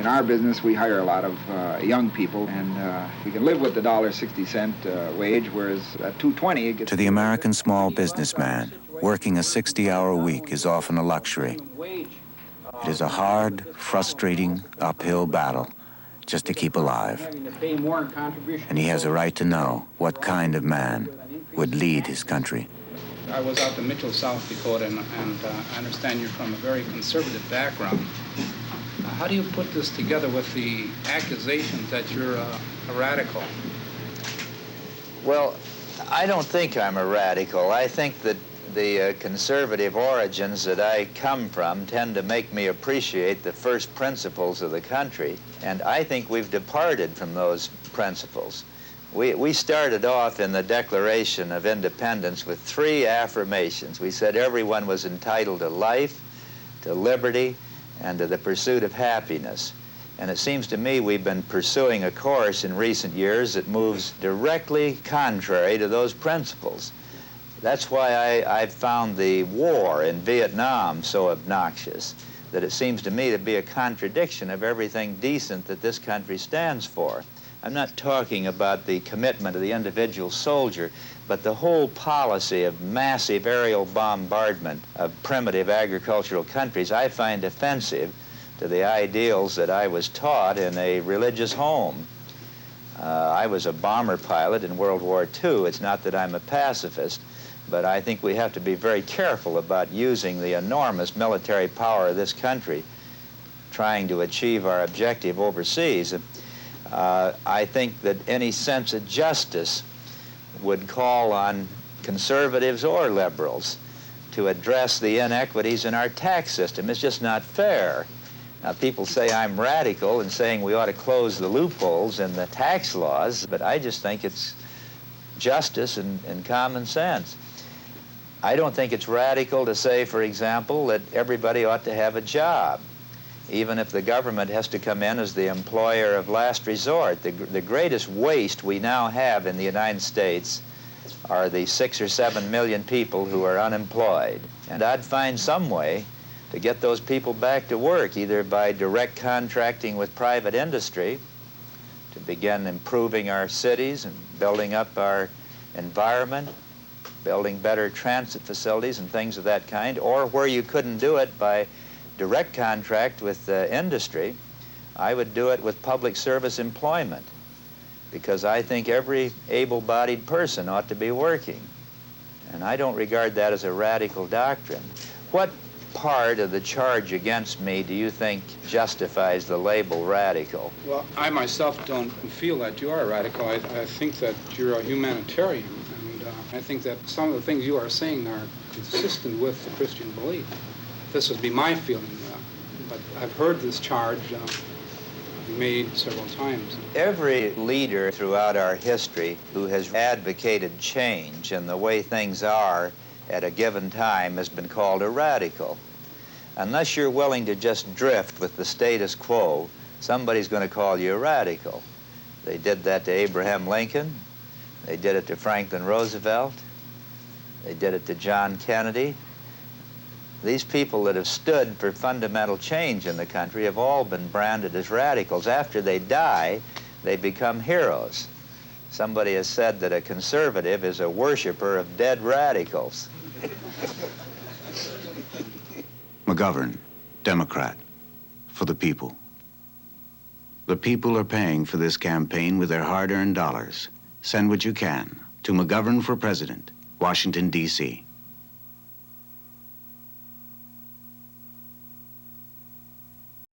our business, we hire a lot of young people, and we can live with the $1.60 wage, whereas at $2.20 it gets... To the American small businessman, working a 60-hour week is often a luxury. It is a hard, frustrating, uphill battle just to keep alive. And he has a right to know what kind of man would lead his country. I was out in Mitchell, South Dakota, and I understand you're from a very conservative background. How do you put this together with the accusations that you're a radical? Well, I don't think I'm a radical. I think that the conservative origins that I come from tend to make me appreciate the first principles of the country, and I think we've departed from those principles. We started off in the Declaration of Independence with 3 affirmations. We said everyone was entitled to life, to liberty, and to the pursuit of happiness. And it seems to me we've been pursuing a course in recent years that moves directly contrary to those principles. That's why I've found the war in Vietnam so obnoxious, that it seems to me to be a contradiction of everything decent that this country stands for. I'm not talking about the commitment of the individual soldier, but the whole policy of massive aerial bombardment of primitive agricultural countries I find offensive to the ideals that I was taught in a religious home. I was a bomber pilot in World War II. It's not that I'm a pacifist, but I think we have to be very careful about using the enormous military power of this country trying to achieve our objective overseas. I think that any sense of justice would call on conservatives or liberals to address the inequities in our tax system. It's just not fair. Now, people say I'm radical in saying we ought to close the loopholes in the tax laws, but I just think it's justice and common sense. I don't think it's radical to say, for example, that everybody ought to have a job, even if the government has to come in as the employer of last resort. The greatest waste we now have in the United States are the 6 or 7 million people who are unemployed. And I'd find some way to get those people back to work, either by direct contracting with private industry to begin improving our cities and building up our environment, building better transit facilities and things of that kind, or where you couldn't do it by direct contract with industry, I would do it with public service employment, because I think every able-bodied person ought to be working. And I don't regard that as a radical doctrine. What part of the charge against me do you think justifies the label radical? Well, I myself don't feel that you are a radical. I think that you're a humanitarian, and I think that some of the things you are saying are consistent with the Christian belief. This would be my feeling, but I've heard this charge made several times. Every leader throughout our history who has advocated change in the way things are at a given time has been called a radical. Unless you're willing to just drift with the status quo, somebody's going to call you a radical. They did that to Abraham Lincoln. They did it to Franklin Roosevelt. They did it to John Kennedy. These people that have stood for fundamental change in the country have all been branded as radicals. After they die, they become heroes. Somebody has said that a conservative is a worshiper of dead radicals. McGovern, Democrat, for the people. The people are paying for this campaign with their hard-earned dollars. Send what you can to McGovern for President, Washington, D.C.